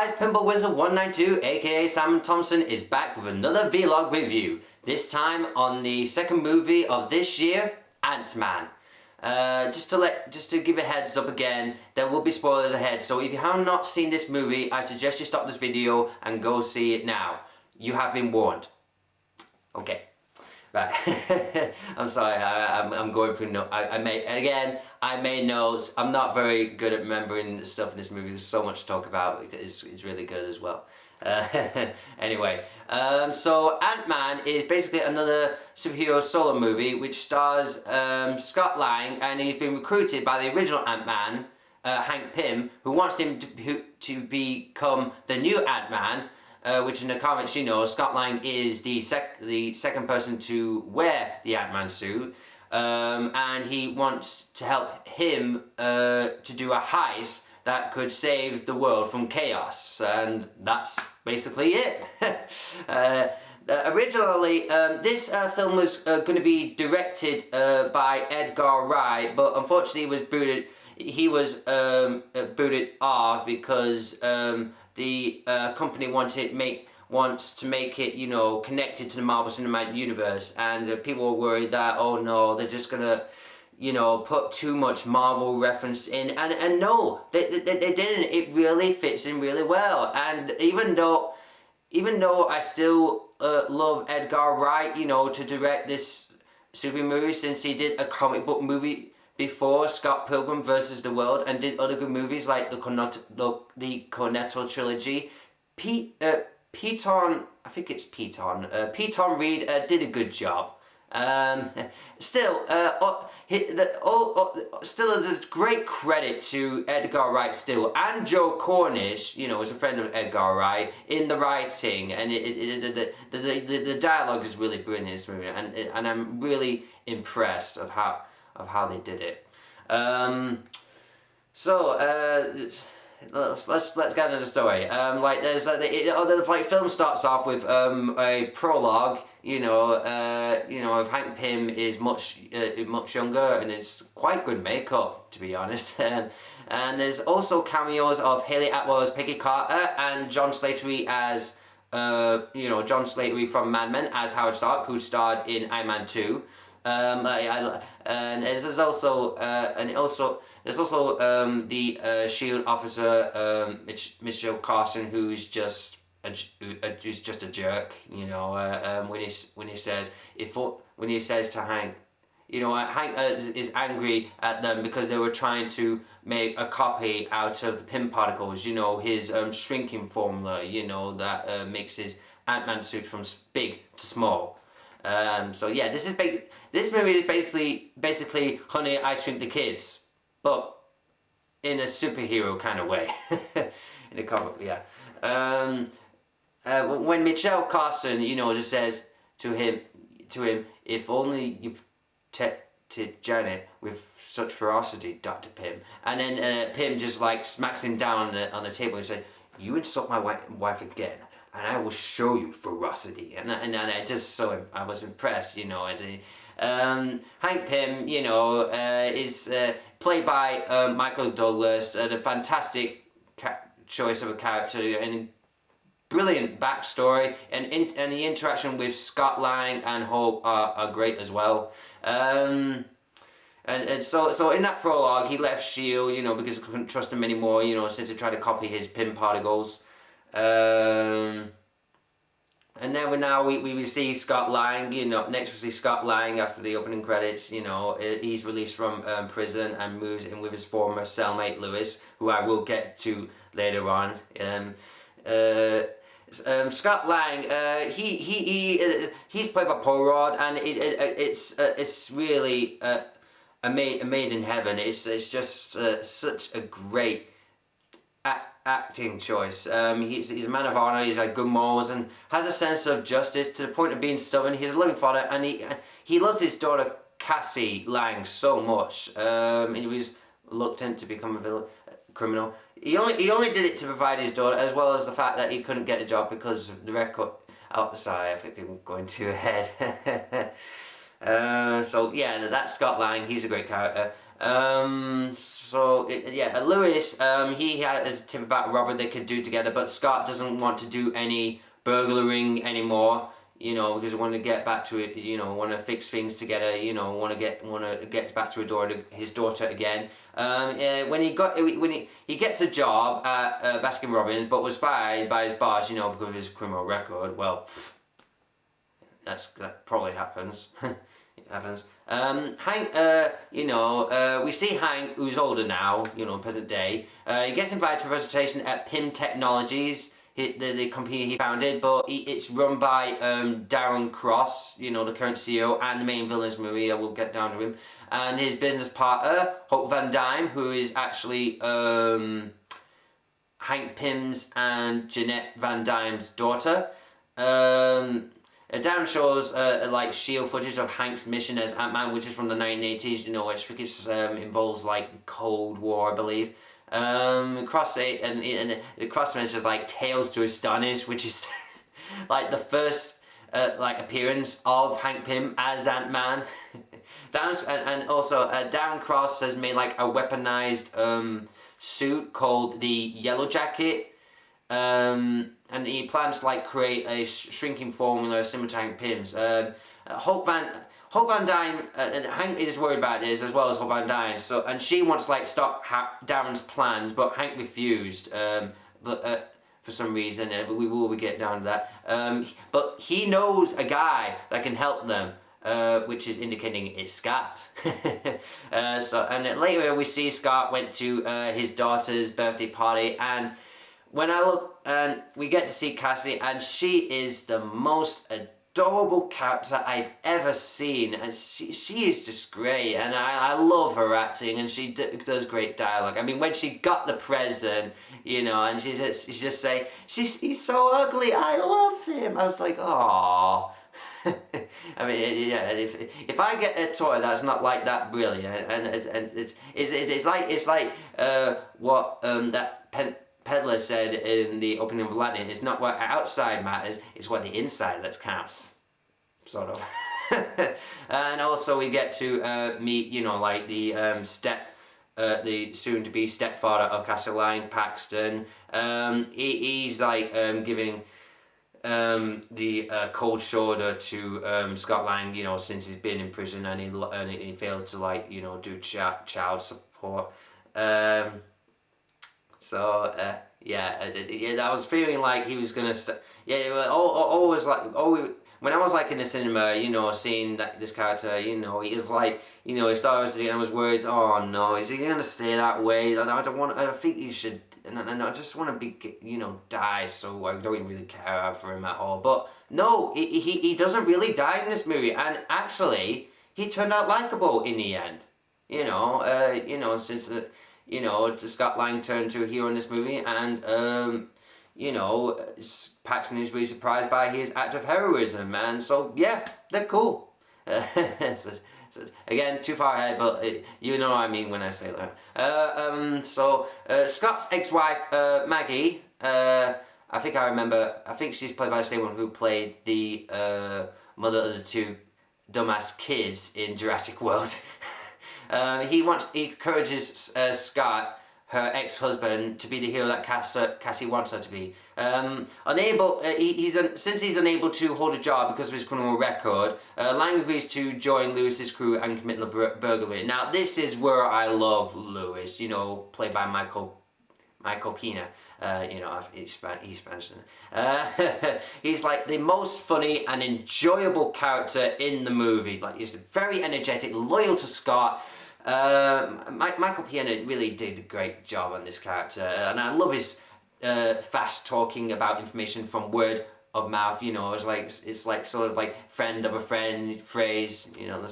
guys, Pinball Wizard 192 aka Simon Thompson is back with another vlog review. This time on the second movie of this year, Ant-Man. Just to give a heads up again, there will be spoilers ahead, so if you have not seen this movie, I suggest you stop this video and go see it now. You have been warned. Okay. Right. I'm sorry, I'm going through I made notes. I'm not very good at remembering stuff in this movie. There's so much to talk about. It's really good as well. Anyway, so Ant-Man is basically another superhero solo movie which stars Scott Lang, and he's been recruited by the original Ant-Man, Hank Pym, who wants him to become the new Ant-Man. Which in the comics, you know, Scott Lang is the second person to wear the Ant-Man suit, and he wants to help him to do a heist that could save the world from chaos, and that's basically it. Originally, this film was going to be directed by Edgar Wright, but unfortunately he was booted off because the company wants to make it, you know, connected to the Marvel Cinematic Universe, and people were worried that, oh no, they're just gonna, you know, put too much Marvel reference in, and no, they didn't. It really fits in really well, and even though I still love Edgar Wright, you know, to direct this super movie, since he did a comic book movie before, Scott Pilgrim vs. the World, and did other good movies like the Cornetto trilogy. Peyton Reed did a good job. Still, there's great credit to Edgar Wright still, and Joe Cornish, you know, is a friend of Edgar Wright, in the writing, and the dialogue is really brilliant in this movie, and I'm really impressed of how they did it. Let's get into the story. The film starts off with a prologue. You know, if Hank Pym is much younger, and it's quite good makeup, to be honest. And there's also cameos of Haley Atwell as Peggy Carter, and John Slattery as John Slattery from Mad Men as Howard Stark, who starred in Iron Man 2. And there's also the S.H.I.E.L.D. officer, Mitchell Carson, who's just a jerk, you know. When he says to Hank, you know, Hank is angry at them because they were trying to make a copy out of the Pym particles, you know, his shrinking formula, you know, that makes his Ant-Man suit from big to small. So yeah, this movie is basically Honey, I Shrunk the Kids, but in a superhero kind of way. In a comic, yeah. When Michelle Carson, you know, just says to him, if only you protected Janet with such ferocity, Dr. Pym. And then Pym just like smacks him down on the table and says, "You insult my wife again, and I will show you ferocity." And I just I was impressed, you know. And Hank Pym, you know, is played by Michael Douglas, a fantastic choice of a character, and brilliant backstory, and the interaction with Scott Lang and Hope are great as well. And so in that prologue, he left S.H.I.E.L.D, you know, because he couldn't trust him anymore, you know, since he tried to copy his Pym particles. And then we see Scott Lang, you know. Next we see Scott Lang after the opening credits, you know. He's released from prison and moves in with his former cellmate Lewis, who I will get to later on. Scott Lang, he's played by Paul Rudd, and it's really a made in heaven. It's just such a great acting choice. He's a man of honor. He's got good morals and has a sense of justice to the point of being stubborn. He's a loving father, and he loves his daughter Cassie Lang so much. He was reluctant to become a criminal. He only did it to provide his daughter, as well as the fact that he couldn't get a job because of the record. Oh, sorry, I think I'm going too ahead. So yeah, that's Scott Lang. He's a great character. Lewis, he has a tip about a robbery they could do together, but Scott doesn't want to do any burglaring anymore. You know, because I want to get back to it. You know, want to fix things together. You know, want to get back to his daughter again. When he gets a job at Baskin Robbins, but was fired by his boss. You know, because of his criminal record. Well, that probably happens. It happens. Hank, we see Hank, who's older now, you know, present day. He gets invited to a presentation at PIM Technologies, the company he founded, but it's run by Darren Cross, you know, the current CEO, and the main villain's movie. I will get down to him. And his business partner, Hope Van Dyne, who is actually Hank Pym's and Jeanette Van Dyne's daughter. Darren shows like S.H.I.E.L.D. footage of Hank's mission as Ant-Man, which is from the 1980s, you know, which I think involves like the Cold War, I believe. The cross mentions like Tales to Astonish, which is like the first like appearance of Hank Pym as Ant-Man. Darren Cross has made like a weaponized suit called the Yellow Jacket. And he plans to like create a shrinking formula similar to Hank Pym's. Hope Van Dyne, Hank is worried about this as well as Hope Van Dyne. And she wants to like stop Darren's plans, but Hank refused. For some reason, but we will get down to that. But he knows a guy that can help them. Which is indicating it's Scott. And later we see Scott went to his daughter's birthday party, and when I look, and we get to see Cassie, and she is the most adorable character I've ever seen, and she is just great, and I love her acting, and she does great dialogue. I mean, when she got the present, you know, and she's just saying, he's so ugly, I love him. I was like, aww. I mean, yeah. If I get a toy that's not like that brilliant, and it's like what that peddler said in the opening of Aladdin, it's not what outside matters, it's what the inside that counts, sort of. And also we get to meet, you know, like the the soon-to-be stepfather of Castle Lang, Paxton. He's like giving the cold shoulder to Scott Lang, you know, since he's been in prison, and he failed to, like, you know, do child support. I was feeling like he was gonna when I was like in the cinema, you know, seeing this character, you know, he was like, you know, he started, and I was worried, oh no, is he gonna stay that way? And I think he should, and I just want to be, you know, die, so I don't really care for him at all. But no, he doesn't really die in this movie, and actually, he turned out likable in the end. You know, since you know, Scott Lang turned to a hero in this movie, and you know, Paxton is really surprised by his act of heroism, and so yeah, they're cool. Again, too far ahead, but you know what I mean when I say that. Scott's ex-wife, Maggie, I think she's played by the same one who played the mother of the two dumbass kids in Jurassic World. He encourages Scott, her ex-husband, to be the hero that Cassie wants her to be. Since he's unable to hold a job because of his criminal record, Lang agrees to join Lewis's crew and commit the burglary. Now, this is where I love Lewis, you know, played by Michael Pena. You know, he's Spanish. He's like the most funny and enjoyable character in the movie. Like, he's very energetic, loyal to Scott. Michael Pena really did a great job on this character, and I love his fast talking about information from word of mouth. You know, it's like sort of like friend of a friend phrase. You know,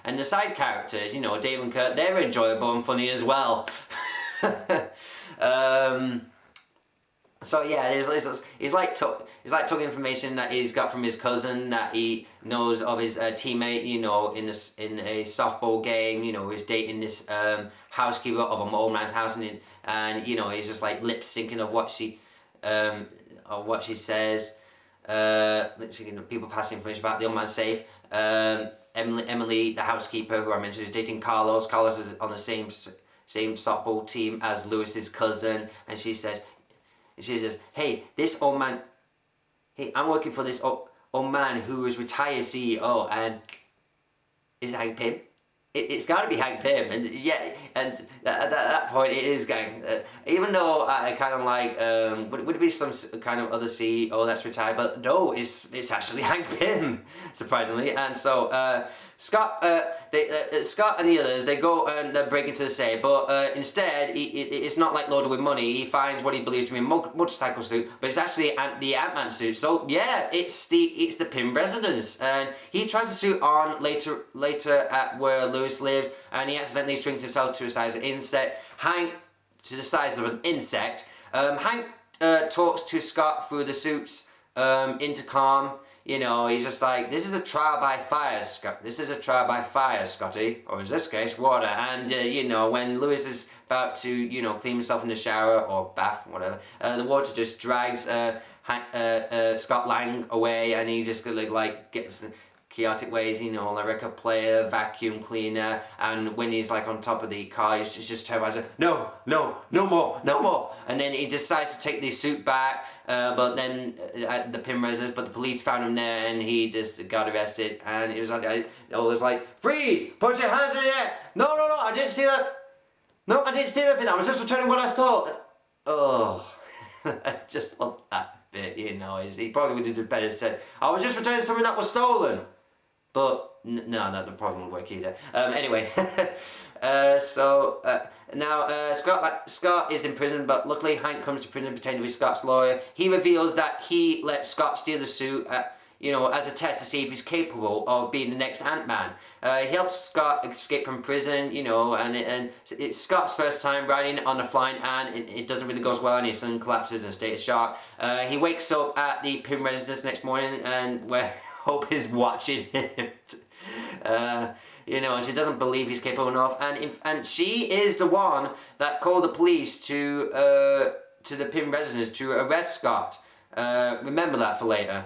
and the side characters, you know, Dave and Kurt, they're enjoyable and funny as well. So yeah, he's like talking information that he's got from his cousin that he knows of his teammate, you know, in a softball game. You know, he's dating this housekeeper of an old man's house, and you know, he's just like lip syncing of what she says. Literally, you know, people passing information about the old man's safe. Emily, the housekeeper who I mentioned, is dating Carlos. Carlos is on the same softball team as Lewis's cousin, and she says, hey, this old man, hey, I'm working for this old man who is retired CEO, and is it Hank Pym? It's got to be Hank Pym, and yeah, and at that point it is going. Even though I kind of like, would it be some kind of other CEO that's retired? But no, it's actually Hank Pym, surprisingly. And so Scott, Scott and the others, they go and they break into the safe, but instead it's not like loaded with money. He finds what he believes to be a motorcycle suit, but it's actually the Ant-Man suit. So yeah, it's the Pym residence, and he tries the suit on later at where Lewis lives, and he accidentally shrinks himself to the size of an insect. Hank Hank talks to Scott through the suit's intercom. You know, he's just like, this is a trial by fire, Scott. This is a trial by fire, Scotty. Or in this case, water. And, you know, when Lewis is about to, you know, clean himself in the shower or bath, whatever, the water just drags Scott Lang away, and he just like gets chaotic ways, you know, like a record player, vacuum cleaner, and when he's like on top of the car, he's just terrified, like, no more. And then he decides to take the suit back, but then at the Pym residence, but the police found him there, and he just got arrested, and it was like, freeze, put your hands in the air. No, I didn't steal it. No, I didn't steal anything. I was just returning what I stole. Oh, I just love that bit, you know. He probably would have done better said, I was just returning something that was stolen. But no, that probably won't work either. Anyway, now Scott is in prison, but luckily Hank comes to prison pretending to be Scott's lawyer. He reveals that he let Scott steal the suit, you know, as a test to see if he's capable of being the next Ant-Man. He helps Scott escape from prison, you know, and it's Scott's first time riding on a flying ant. It doesn't really go as well, and his son collapses in a state of shock. He wakes up at the Pym residence next morning, and where Hope is watching him. You know, she doesn't believe he's capable enough, and she is the one that called the police to the Pym residence to arrest Scott. Remember that for later.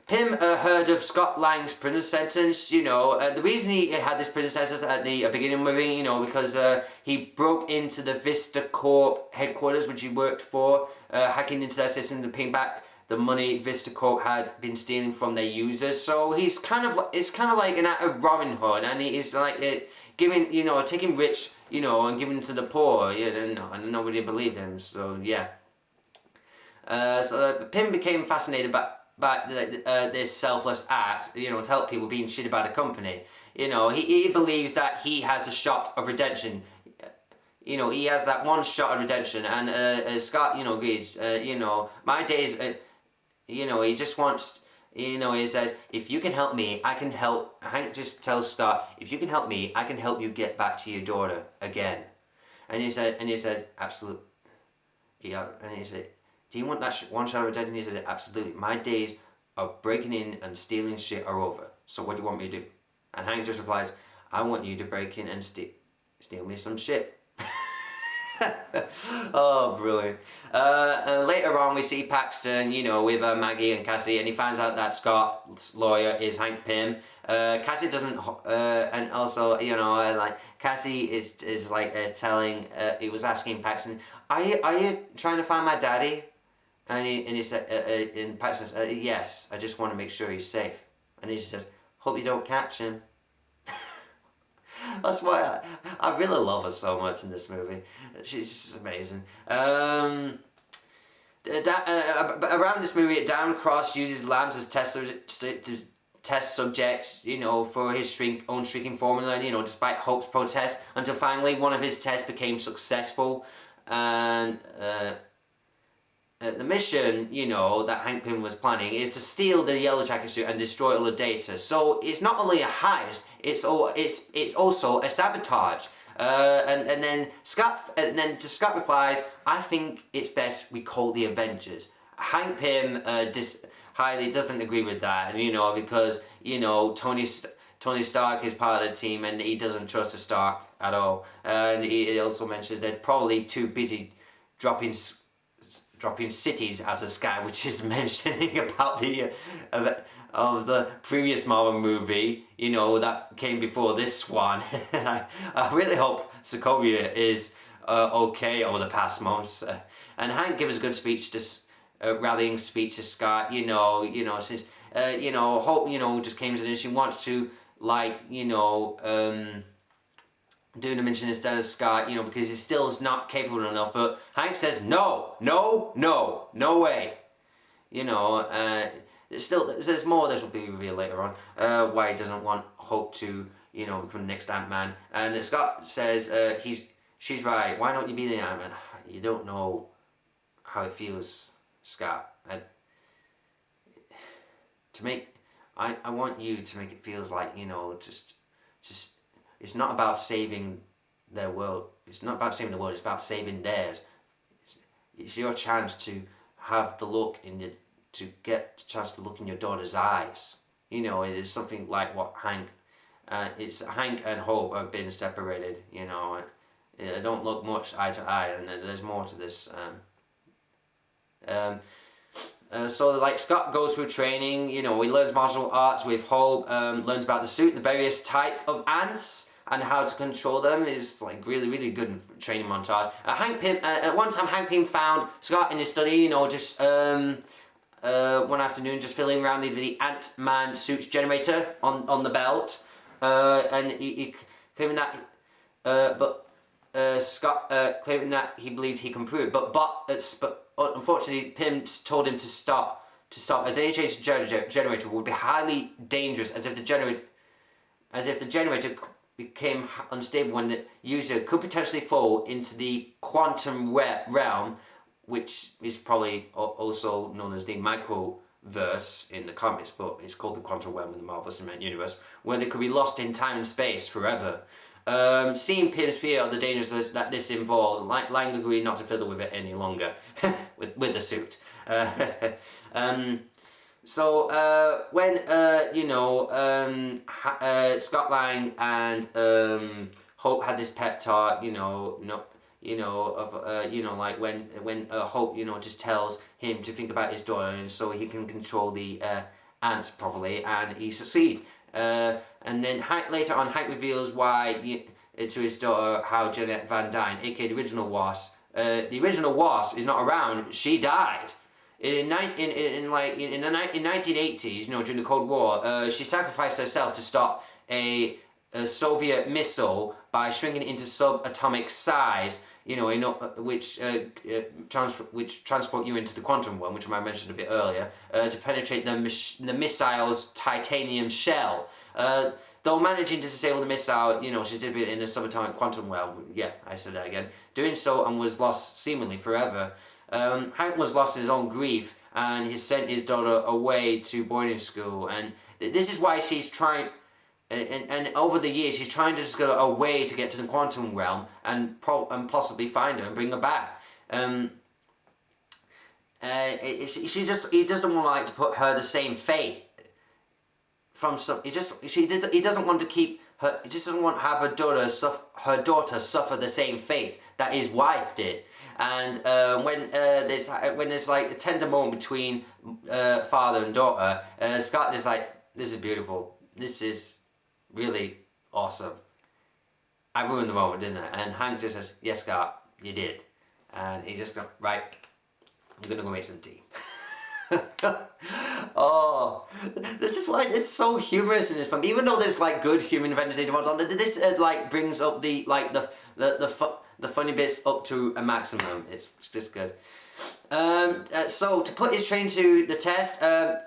Pym heard of Scott Lang's prison sentence. You know, the reason he had this prison sentence at the beginning of the movie, you know, because he broke into the Vista Corp headquarters, which he worked for, hacking into their system to pay back the money Vista Corp had been stealing from their users. So it's kind of like an act of Robin Hood, and he's like giving, you know, taking rich, you know, and giving to the poor. Yeah, and nobody believed him. So yeah. So Pym became fascinated by this selfless act, you know, to help people being shit about a company. You know, he believes that he has a shot of redemption. You know, he has that one shot of redemption, and Scott, you know, agrees. You know, my days. You know, he just wants. You know, he says, if you can help me, I can help. Hank just tells Scott, if you can help me, I can help you get back to your daughter again. And he said, absolutely. Yeah, and he said, do you want that one shot of redemption? He said, absolutely. My days of breaking in and stealing shit are over. So what do you want me to do? And Hank just replies, I want you to break in and steal me some shit. Oh, brilliant. And later on we see Paxton, you know, with Maggie and Cassie, and he finds out that Scott's lawyer is Hank Pym. Cassie doesn't, and also, you know, like, Cassie is like telling, he was asking Paxton, are you trying to find my daddy? And he said, and Paxton says, yes, I just want to make sure he's safe. And he says, hope you don't catch him. That's why I really love her so much in this movie. She's just amazing. Around this movie, Darren Cross uses lambs as test subjects, you know, for his own shrinking formula, you know, despite Hope's protests, until finally one of his tests became successful. And the mission, you know, that Hank Pym was planning is to steal the Yellow Jacket suit and destroy all the data. So it's not only a heist, it's also a sabotage. And then Scott replies, I think it's best we call the Avengers. Hank Pym highly doesn't agree with that, and you know, because you know Tony Stark is part of the team and he doesn't trust the Stark at all. And he also mentions they're probably too busy dropping cities out of the sky, which is mentioning about the of the previous Marvel movie, you know, that came before this one. I really hope Sokovia is okay over the past months. And Hank gives a good speech, just rallying speech to Scott. Since Hope, just came in and she wants to do the mission instead of Scott, because he still is not capable enough. But Hank says no, no, no, no way. There's more. This will be revealed later on. Why he doesn't want Hope to, become the next Ant-Man. And Scott says, she's right. Why don't you be the Ant-Man? You don't know how it feels, Scott. I want you to make it feels like, just it's not about saving their world. It's not about saving the world. It's about saving theirs. It's your chance to have the look to get the chance to look in your daughter's eyes. It is something like what Hank and Hope have been separated. They don't look much eye to eye, and there's more to this. So Scott goes through training. He learns martial arts with Hope. Learns about the suit, the various types of ants, and how to control them. Is really, really good training montage. Hank Pym. At one time, Hank Pym found Scott in his study. Just one afternoon, just fiddling around with the Ant-Man suit's generator on the belt, and he claiming that, Scott claiming that he believed he can prove it, but unfortunately, Pym told him to stop. As any change to generator would be highly dangerous, as if the generator became unstable when the user could potentially fall into the quantum realm, which is probably also known as the microverse in the comics, but it's called the quantum realm in the Marvel Cinematic Universe, where they could be lost in time and space forever. Seeing Pym's fear of the dangers that this involved, Lang agreed not to fiddle with it any longer, with the suit. When Scott Lang and Hope had this pep talk, when Hope, just tells him to think about his daughter, and so he can control the ants properly, and he succeeds. And then later on, Hank reveals why to his daughter how Janet Van Dyne, aka the original Wasp, the original Wasp is not around. She died. In the 1980s, during the Cold War, she sacrificed herself to stop a Soviet missile by shrinking it into subatomic size, which transport you into the quantum realm, which I mentioned a bit earlier, to penetrate the missile's titanium shell. Though managing to disable the missile, she did it in a subatomic quantum realm. Yeah, I said that again. Doing so and was lost seemingly forever. Hank was lost in his own grief, and he sent his daughter away to boarding school. And this is why she's trying. And over the years, she's trying to just go away to get to the quantum realm and possibly find her and bring her back. He doesn't want to put her the same fate. He doesn't want to keep her. He just doesn't want to have her daughter suffer the same fate that his wife did. And when there's a tender moment between father and daughter, Scott is like, "This is beautiful. This is really awesome. I ruined the moment, didn't I?" And Hank just says, "Yes, Scott, you did." And he just goes, "Right, I'm gonna go make some tea." Oh, this is why it's so humorous in this film. Even though there's good human adventures involved on, this brings up the funny bits up to a maximum. It's just good. So to put his training to the test,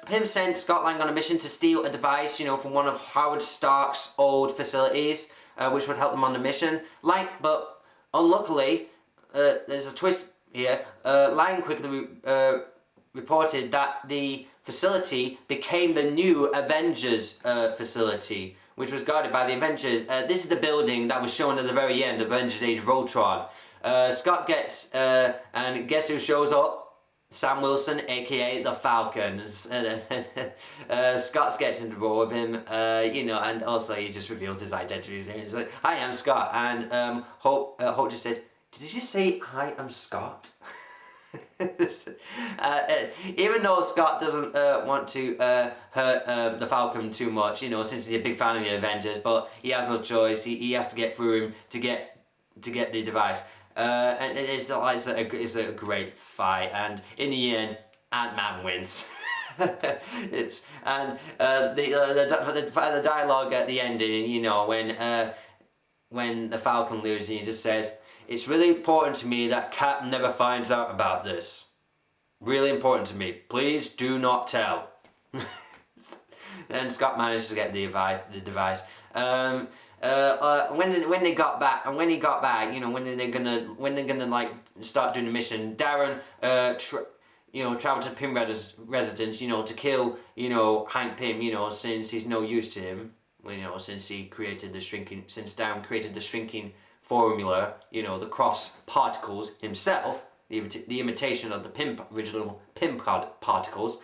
Pym sent Scott Lang on a mission to steal a device, from one of Howard Stark's old facilities, which would help them on the mission. But unluckily, there's a twist here. Lang quickly reported that the facility became the new Avengers facility, which was guarded by the Avengers. This is the building that was shown at the very end of Avengers Age of Ultron. Scott gets, and guess who shows up? Sam Wilson, aka the Falcon. Scott gets into the role with him, and also he just reveals his identity. He's like, "Hi, I'm Scott," and Hope just said, "Did you just say, 'Hi, I'm Scott'?" Even though Scott doesn't want to hurt the Falcon too much, you know, since he's a big fan of the Avengers, but he has no choice. He has to get through him to get the device. And it's a great fight, and in the end, Ant-Man wins. It's and the dialogue at the ending, you know, when the Falcon loses, he just says, "It's really important to me that Cap never finds out about this. Really important to me. Please do not tell." And Scott managed to get the device. When they got back, and when he got back, you know, when they're gonna like start doing the mission, Darren traveled to Pym residence, you know, to kill, you know, Hank Pym, you know, since he's no use to him, you know, since Darren created the shrinking formula, you know, the cross particles himself, the imitation of the original Pym particles.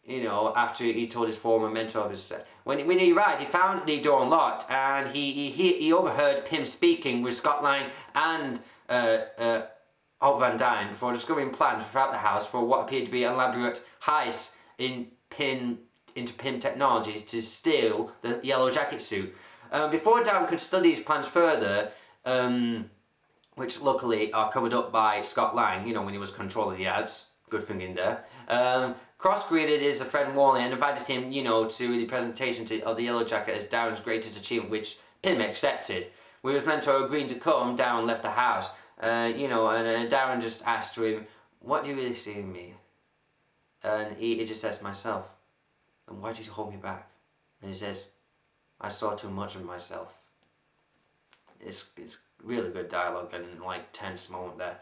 You know, after he told his former mentor of his when he arrived, he found the door unlocked, and he overheard Pym speaking with Scott Lang and Holt Van Dyne before discovering plans throughout the house for what appeared to be elaborate heists into Pym technologies to steal the Yellow Jacket suit. Before Darren could study his plans further, which luckily are covered up by Scott Lang, you know, when he was controlling the ads. Good thing in there. Cross-greeted his friend Wally and invited him, you know, to the presentation of the Yellow Jacket as Darren's greatest achievement, which Pym accepted. With his mentor agreeing to come, Darren left the house. You know, and Darren just asked him, "What do you really see in me?" And he just says, "Myself." "And why did you hold me back?" And he says, "I saw too much of myself." It's really good dialogue and like tense moment there.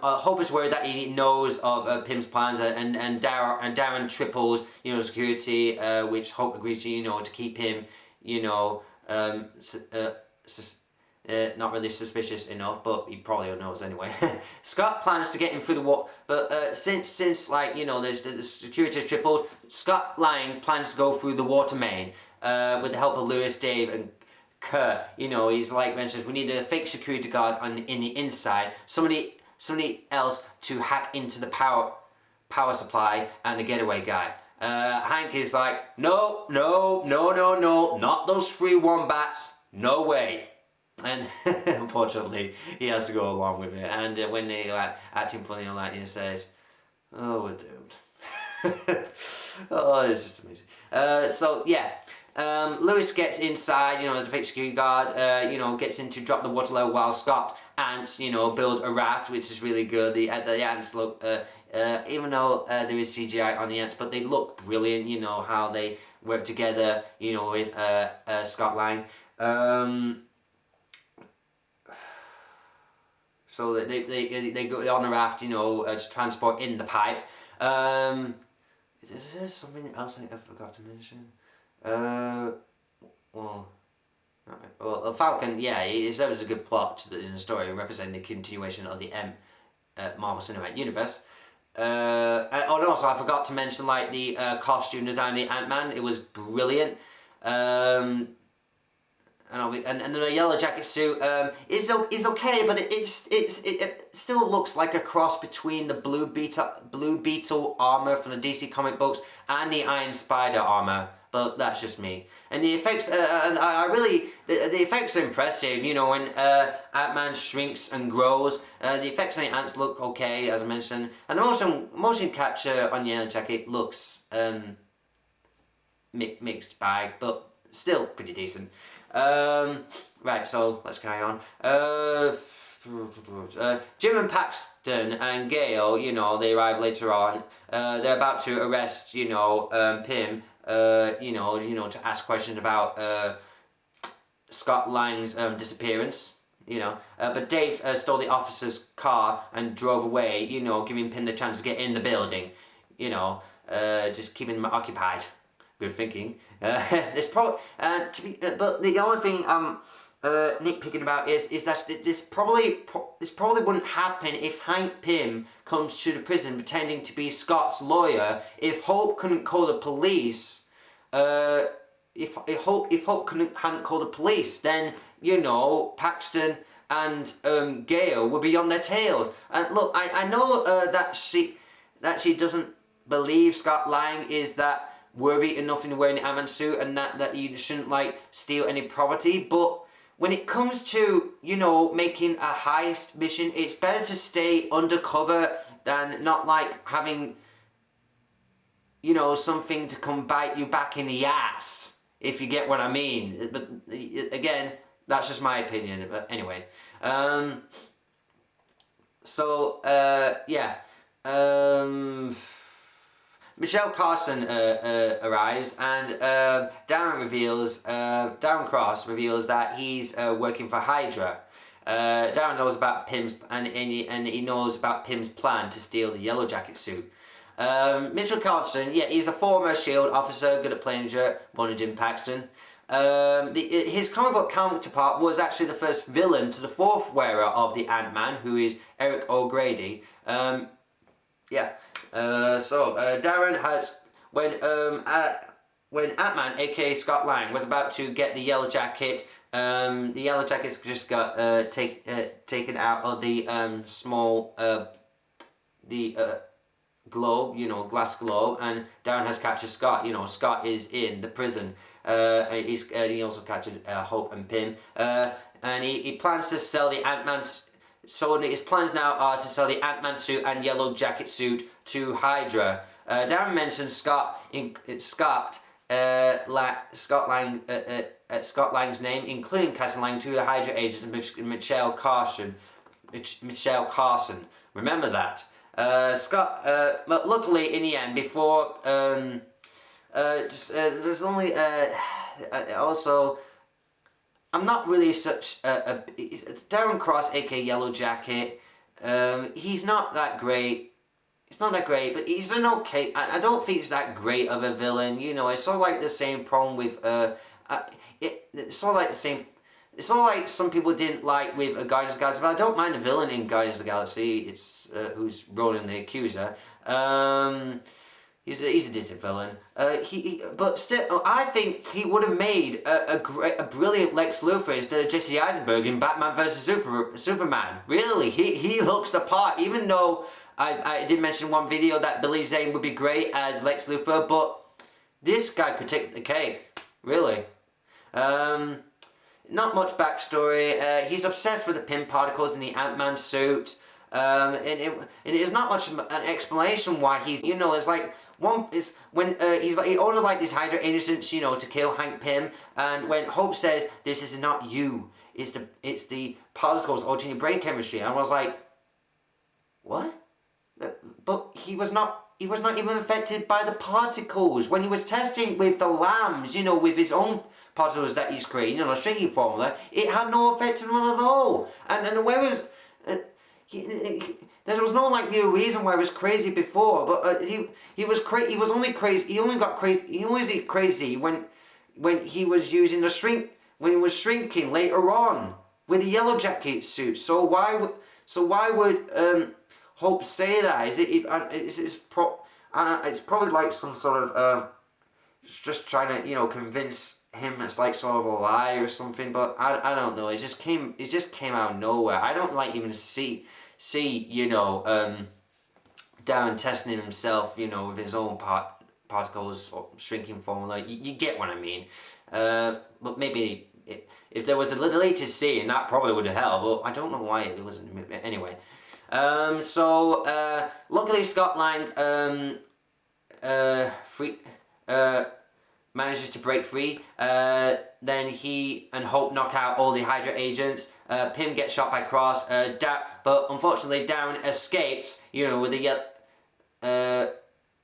Hope is worried that he knows of Pym's plans, and Darren triples, you know, security, which Hope agrees to, you know, to keep him, you know, not really suspicious enough, but he probably knows anyway. Scott plans to get him through the wall, but since like, you know, there's the security is tripled, Scott Lang plans to go through the water main with the help of Lewis, Dave, and Kurt. You know, he's like mentions, we need a fake security guard in the inside, somebody else to hack into the power supply, and a getaway guy. Hank is like, no, not those 3 wombats, no way. And unfortunately, he has to go along with it. And when they act him funny on that, he says, "Oh, we're doomed." Oh, it's just amazing. So yeah, Lewis gets inside, you know, as a fake security guard. You know, gets in to drop the water level while Scott ants, you know, build a raft, which is really good. The ants look, even though there is CGI on the ants, but they look brilliant. You know how they work together. You know, with Scott Lang. So they go on a raft, you know, to transport in the pipe. Is there something else I forgot to mention? Well, Falcon, yeah, there was a good plot in the story representing the continuation of the Marvel Cinematic Universe. And also I forgot to mention like the costume design of the Ant-Man. It was brilliant. And the Yellow Jacket suit is okay, but it still looks like a cross between the Blue Beetle armor from the DC comic books and the Iron Spider armor. But that's just me. And the effects, the effects are impressive. You know, when Ant-Man shrinks and grows, the effects on the ants look okay, as I mentioned, and the motion capture on Yellow Jacket looks mixed bag, but still pretty decent. Right, so let's carry on. Jim and Paxton and Gale, you know, they arrive later on. They're about to arrest, you know, Pym, you know, to ask questions about Scott Lang's disappearance, you know. But Dave stole the officer's car and drove away, you know, giving Pym the chance to get in the building, you know, just keeping him occupied. Good thinking. There's probably but the only thing I'm nitpicking about is that this probably wouldn't happen if Hank Pym comes to the prison pretending to be Scott's lawyer. If Hope couldn't call the police, if Hope hadn't called the police, then you know Paxton and Gale would be on their tails. And look, I know that she doesn't believe Scott Lang is that worthy enough in wearing the Ant-Man suit, and that he shouldn't like steal any property, but when it comes to, you know, making a heist mission, it's better to stay undercover than not like having, you know, something to come bite you back in the ass, if you get what I mean. But again, that's just my opinion. But anyway, yeah. Michelle Carson arrives, and Darren Cross reveals that he's working for Hydra. Darren knows about Pym's, and he knows about Pym's plan to steal the Yellow Jacket suit. Mitchell Carson, yeah, he's a former S.H.I.E.L.D. officer, good at playing a jerk, born in Jim Paxton. His comic book counterpart was actually the first villain to the fourth wearer of the Ant-Man, who is Eric O'Grady. Darren has, when Ant-Man, aka Scott Lang, was about to get the Yellow Jacket, the Yellow Jacket's just got taken out of the small globe, you know, glass globe, and Darren has captured Scott. You know, Scott is in the prison. He also captured Hope and Pym, and he plans to sell the Ant-Man's. So his plans now are to sell the Ant-Man suit and Yellow Jacket suit to Hydra. Darren mentions Scott Lang's name, including casting Lang to the Hydra agents and Michelle Carson. Remember that. But luckily in the end, before there's only also. I'm not really such a Darren Cross, aka Yellow Jacket. He's not that great. It's not that great, but he's an okay. I don't think he's that great of a villain. You know, it's sort of like the same problem with it's sort of like the same. It's sort of like some people didn't like with Guardians of the Galaxy, but I don't mind the villain in Guardians of the Galaxy. It's who's Ronan the Accuser. He's a decent villain. But still, I think he would have made a brilliant Lex Luthor instead of Jesse Eisenberg in Batman vs Superman. Really, he looks the part. Even though I did mention in one video that Billy Zane would be great as Lex Luthor, but this guy could take the cake. Really. Not much backstory. He's obsessed with the Pym particles in the Ant-Man suit. And it is not much of an explanation why he's, you know, it's like one is when he's like, he ordered like these Hydra agents, you know, to kill Hank Pym, and when Hope says this is not you, it's the particles altering your brain chemistry, and I was like, what? But he was not even affected by the particles when he was testing with the lambs, you know, with his own particles that he's creating, you know, shrinking formula. It had no effect on him at all, and where was there was no like real reason why he was crazy before, but he was crazy. He was only crazy. He only got crazy. He only was crazy when he was using the when he was shrinking later on with the Yellow Jacket suit. So why would Hope say that? It's probably like some sort of just trying to, you know, convince him it's like sort of a lie or something, but I don't know. It just came out of nowhere. I don't like even see you know, Darren testing himself, you know, with his own particles or shrinking formula. You get what I mean. But maybe if there was a latest scene, that probably would have helped. But I don't know why it wasn't. Anyway, luckily Scott Lang manages to break free. Then he and Hope knock out all the Hydra agents. Pym gets shot by Cross. But unfortunately, Darren escapes. You know, with the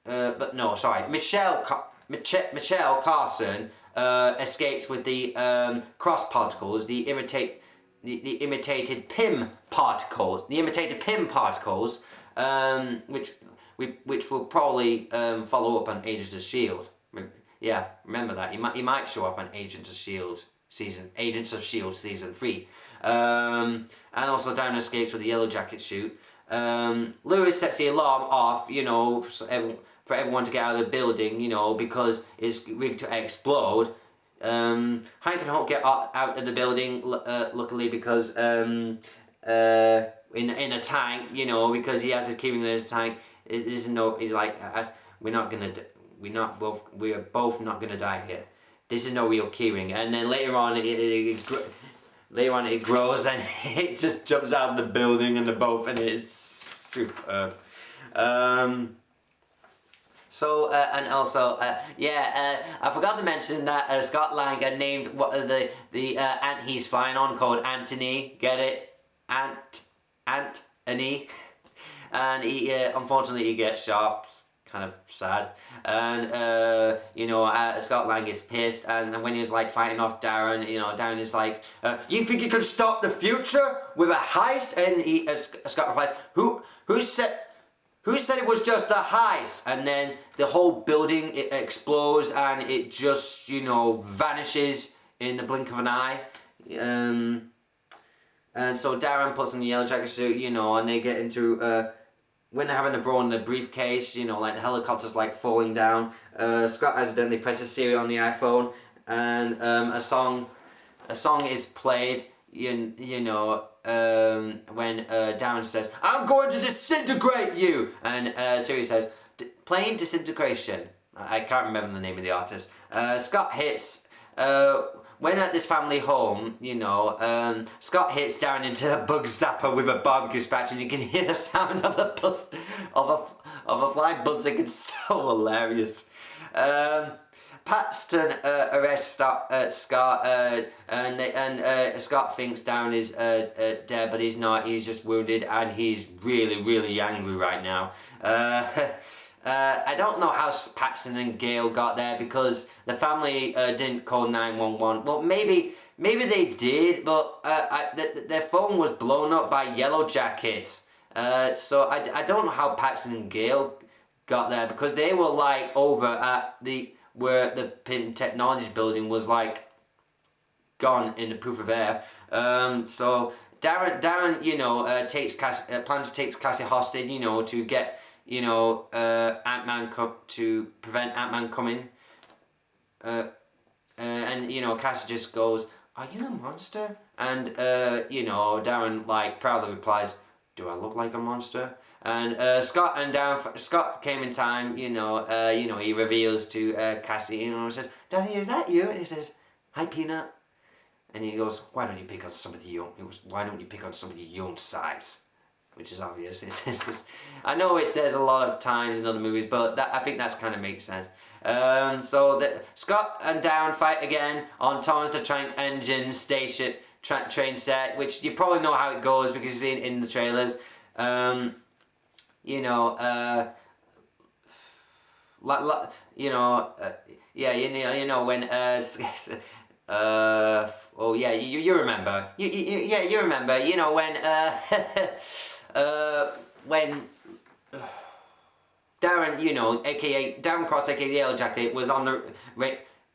but no, sorry, Michelle Carson escapes with the Cross particles, the imitated Pym particles, which will probably follow up on Agents of S.H.I.E.L.D. Yeah, remember that. He might show up on Agents of S.H.I.E.L.D. season 3. And also Darren escapes with the Yellow Jacket suit. Lewis sets the alarm off, you know, for everyone to get out of the building, you know, because it's rigged to explode. Hank and Hulk get out of the building, luckily, because in a tank, you know, because he has his keyring in his tank. It isn't no. He's like, we're not gonna. We are both not gonna die here. This is no real keyring. And then later on, it grows and it just jumps out of the building and and it's superb. And also, I forgot to mention that Scott Lang named the ant he's flying on called Anthony. Get it? Anthony. And he unfortunately he gets shot. Kind of sad. And Scott Lang is pissed. And when he was like fighting off Darren, Darren is like, "You think you can stop the future with a heist?" And Scott replies, Who said it was just the heist? And then the whole building, it explodes and it just, vanishes in the blink of an eye. And so Darren puts on the yellow jacket suit, and they get into, when they're having a brawl in the briefcase, like the helicopter's like falling down. Scott accidentally presses Siri on the iPhone and a song is played, when Darren says, "I'm going to disintegrate you," and Siri says, "Playing Disintegration." I can't remember the name of the artist. Scott hits, when at this family home, Scott hits Darren into a bug zapper with a barbecue spatula, and you can hear the sound of a fly buzzing. It's so hilarious. Paxton arrests Scott, and Scott thinks Darren is dead, but he's not. He's just wounded, and he's really, really angry right now. I don't know how Paxton and Gail got there because the family didn't call 911. Well, maybe they did, but their phone was blown up by Yellow Jackets. So I don't know how Paxton and Gail got there because they were like over at where the Pin Technologies building was like gone in the proof of air. So Darren, plans to take Cassie hostage, to get, Ant-Man to prevent Ant-Man coming. And Cassie just goes, "Are you a monster?" And Darren like proudly replies, "Do I look like a monster?" And Scott came in time, he reveals to Cassie, says, "Daddy, is that you?" And he says, "Hi, Peanut." And he goes, "Why don't you pick on somebody why don't you pick on somebody your own size?" Which is obvious. I know it says a lot of times in other movies, but I think that's kind of makes sense. So Scott and Darren fight again on Thomas the Tank Engine station train set, which you probably know how it goes because you've seen it in the trailers. When oh yeah, you remember, you remember, when Darren, aka Darren Cross, aka the Yellow Jacket, was on the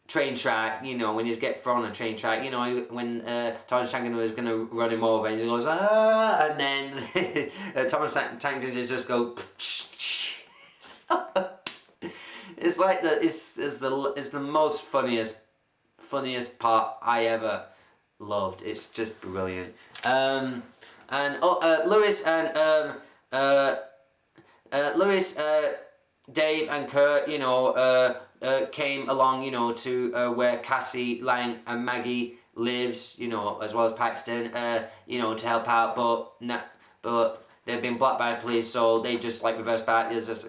train track, when he's get thrown on a train track, when Thomas Tank was going to run him over and he goes, "Ah," and then Thomas Tank just go, it's like it's the most funniest part I ever loved. It's just brilliant. Lewis, Dave and Kurt, came along, to where Cassie, Lang and Maggie lives, as well as Paxton, to help out, but they've been blocked by the police, so they just like reverse back. It's just,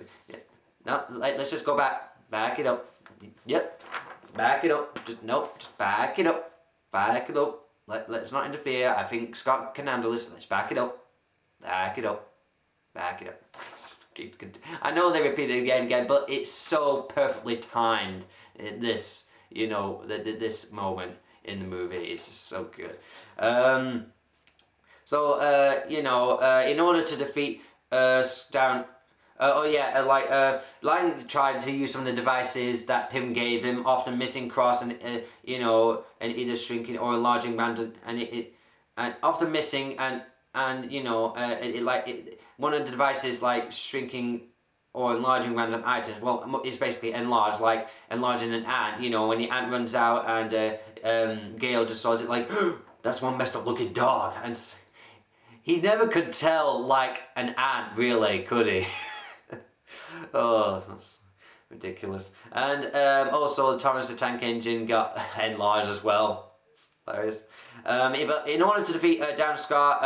no, let's just go back it up. Yep, back it up. Just back it up. Back it up. Let's not interfere. I think Scott can handle this. Let's back it up. Back it up. Back it up. I know they repeat it again, but it's so perfectly timed. This, this moment in the movie is just so good. In order to defeat Darren. Lang tried to use some of the devices that Pym gave him, often missing cross and and either shrinking or enlarging band, and often missing one of the devices like shrinking or enlarging random items. Well, it's basically enlarge, like enlarging an ant. You know, when the ant runs out and Gale just saw it like, that's one messed up looking dog, and he never could tell like an ant, really, could he? Oh, that's ridiculous. And also, Thomas the Tank Engine got enlarged as well. It's hilarious. But in order to defeat down Scott,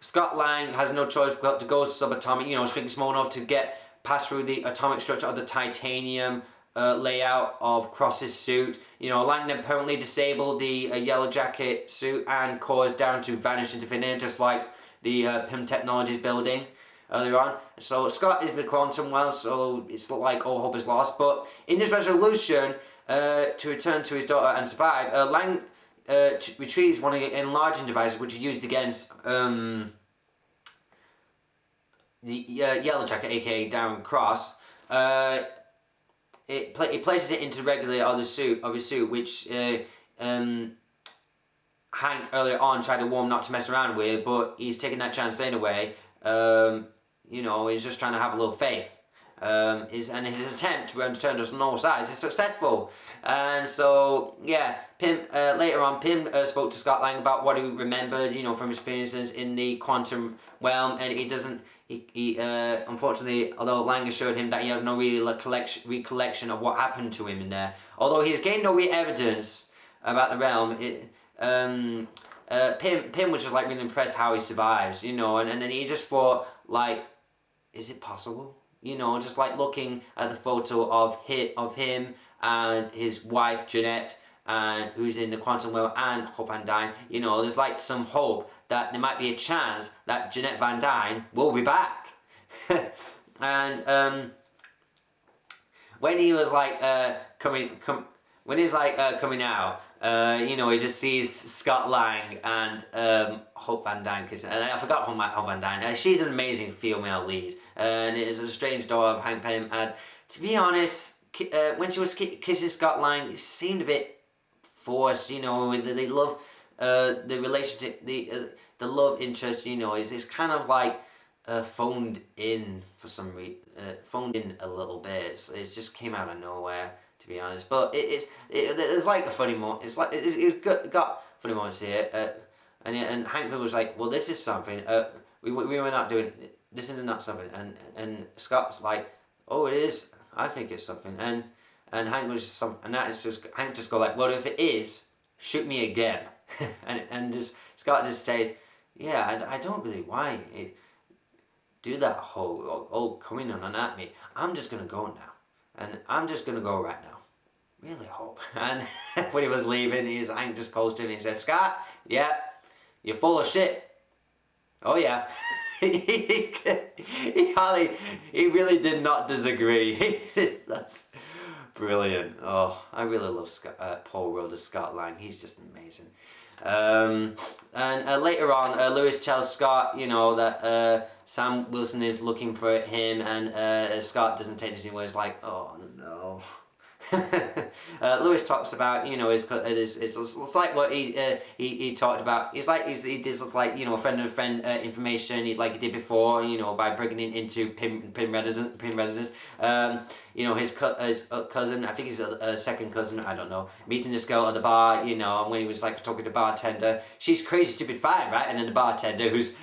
Scott Lang has no choice but to go subatomic, you know, shrink small enough to get past through the atomic structure of the titanium layout of Cross's suit. You know, Lang apparently disabled the Yellow Jacket suit and caused Down to vanish into thin air, just like the PIM Technologies building earlier on. So Scott is the quantum well, so it's like all hope is lost. But in this resolution, to return to his daughter and survive, Lang retrieves one of the enlarging devices which he used against the Yellow Jacket, aka Darren Cross. It places it into regular of his suit, which Hank earlier on tried to warn him not to mess around with, but he's taking that chance anyway. You know, he's just trying to have a little faith. And his attempt to return to normal size is successful. And so, yeah, Pym, later on, Pym spoke to Scott Lang about what he remembered, you know, from his experiences in the quantum realm, and unfortunately, although Lang assured him that he has no real recollection of what happened to him in there, although he has gained no real evidence about the realm, Pym was just like really impressed how he survives, you know, and then he just thought, like, is it possible? You know, just like looking at the photo of him and his wife Jeanette, and who's in the quantum realm, and Hope Van Dyne. You know, there's like some hope that there might be a chance that Jeanette Van Dyne will be back. And when he was like coming out, you know, he just sees Scott Lang and Hope Van Dyne kissing. And I forgot Hope Van Dyne. She's an amazing female lead, and it is a strange door of Hank Pym. And to be honest, when she was kissing Scott Lang, it seemed a bit forced. You know, they love the relationship, the love interest. You know, is kind of like phoned in for some reason. Phoned in a little bit. It just came out of nowhere, to be honest. But there's like a funny moment. It's got funny moments here. And Hank Pym was like, well, this is something. We were not doing. This is not something. And Scott's like, oh, it is. I think it's something. And Hank was just some. And that is just Hank just go like, well, if it is, shoot me again. and just Scott just says, yeah, I don't really want it. Do that whole coming on at me. I'm just gonna go now, and I'm just gonna go right now. Really hope. And when he was leaving, Hank just calls to him and he says, Scott, yeah, you're full of shit. Oh yeah. he really did not disagree. That's brilliant. Oh, I really love Paul Rudd as Scott Lang. He's just amazing. And later on, Lewis tells Scott, you know, that Sam Wilson is looking for him, and Scott doesn't take this anywhere. It's like, oh no. Lewis talks about, you know, it's like what he talked about. It's like he does like, you know, friend of friend information like he did before, you know, by bringing it into Pym residence. You know, his cousin, I think he's a second cousin, I don't know, meeting this girl at the bar, you know, and when he was like talking to the bartender, she's crazy stupid fine, right? And then the bartender who's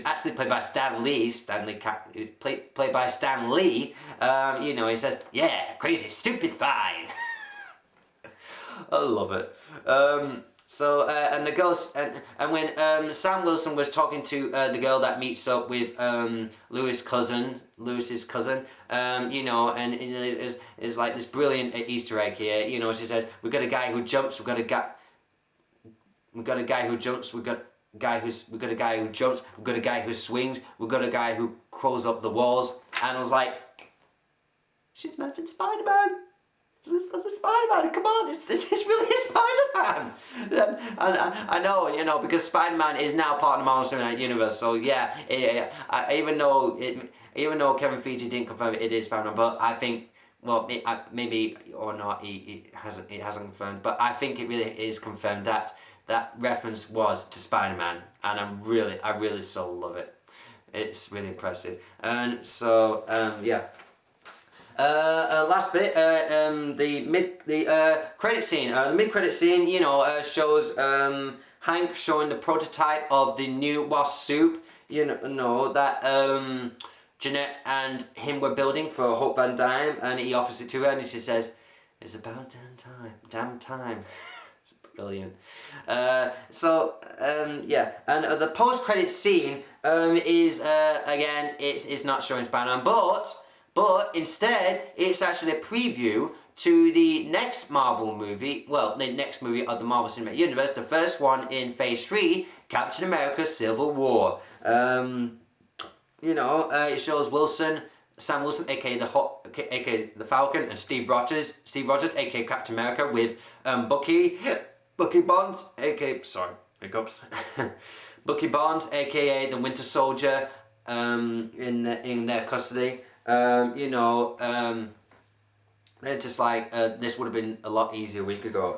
actually played by Stan Lee, played by Stan Lee, you know, he says, yeah, crazy stupid fine. I love it. So and the girls and when Sam Wilson was talking to the girl that meets up with Lewis's cousin, you know, and it is like this brilliant Easter egg here. You know, she says, "We've got a guy who jumps. We've got a guy who jumps. We've got a guy who jumps. We've got a guy who swings. We've got a guy who crawls up the walls." And I was like, "She's mentioned Spider-Man. It's Spider-Man, come on, it's really Spider-Man!" And I know, you know, because Spider-Man is now part of the Marvel Cinematic Universe, so yeah, even though Kevin Feige didn't confirm it is Spider-Man, but I think, well, maybe or not, it hasn't confirmed, but I think it really is confirmed that that reference was to Spider-Man, and I really so love it. It's really impressive. And so, yeah. Last bit, the credit scene. The mid credit scene, you know, shows Hank showing the prototype of the new wasp soup. You know that Jeanette and him were building for Hope Van Dyne, and he offers it to her, and she says, "It's about damn time." It's brilliant. Yeah, and the post credit scene is again, it's not showing Spider-Man, but instead, it's actually a preview to the next Marvel movie, well, the next movie of the Marvel Cinematic Universe, the first one in Phase 3, Captain America Civil War. You know, it shows Sam Wilson, aka the Falcon, and Steve Rogers, aka Captain America, with Bucky Barnes, aka, sorry, hiccups, Bucky Barnes, aka the Winter Soldier, in their custody. You know, it's just like this would have been a lot easier a week ago.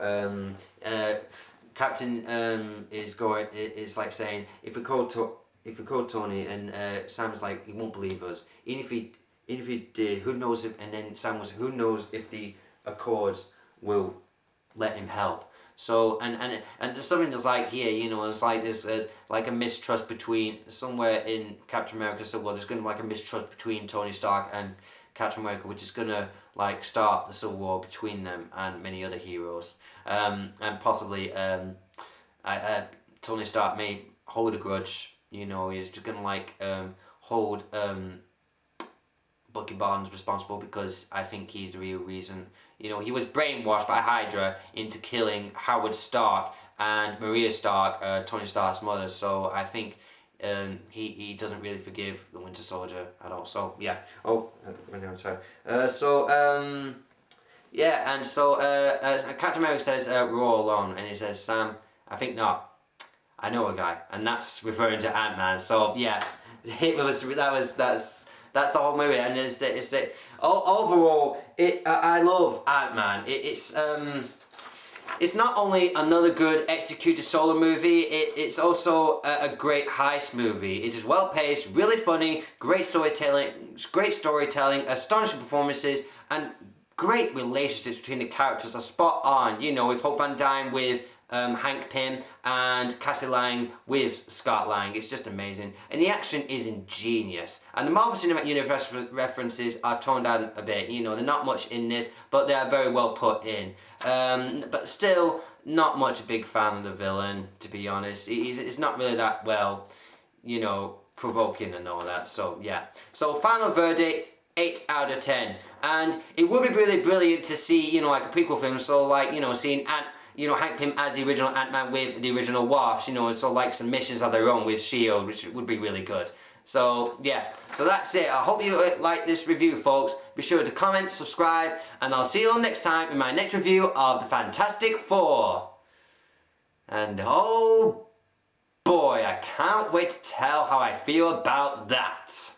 Captain is going. It's like saying if we call Tony, and Sam's like, he won't believe us. Even if he did, who knows if? And then Sam was, who knows if the Accords will let him help. So and there's something that's like here, you know, it's like there's like a mistrust between, somewhere in Captain America Civil War, there's gonna be like a mistrust between Tony Stark and Captain America, which is gonna like start the Civil War between them and many other heroes, and possibly Tony Stark may hold a grudge. You know, he's just gonna like hold Bucky Barnes responsible, because I think he's the real reason. You know, he was brainwashed by Hydra into killing Howard Stark and Maria Stark, Tony Stark's mother. So I think he doesn't really forgive the Winter Soldier at all. So yeah. Oh, went down time. Yeah, and so Captain America says we're all alone, and he says, Sam, I think not. I know a guy, and that's referring to Ant-Man. So yeah, that's the whole movie, and overall, I love Ant-Man. It's not only another good executed solo movie, it's also a great heist movie. It is well paced, really funny, great storytelling, astonishing performances, and great relationships between the characters are spot on. You know, with Hope Van Dyne with Hank Pym, and Cassie Lang with Scott Lang. It's just amazing. And the action is ingenious. And the Marvel Cinematic Universe references are toned down a bit. You know, they're not much in this, but they are very well put in. But still, not much a big fan of the villain, to be honest. It's not really that well, you know, provoking and all that. So, yeah. So, final verdict, 8 out of 10. And it would be really brilliant to see, you know, like a prequel film. So, like, you know, seeing Hank Pym as the original Ant-Man with the original Wasp, you know, so like some missions of their own with S.H.I.E.L.D, which would be really good. So, yeah. So that's it. I hope you like this review, folks. Be sure to comment, subscribe, and I'll see you all next time in my next review of the Fantastic Four. And oh boy, I can't wait to tell how I feel about that.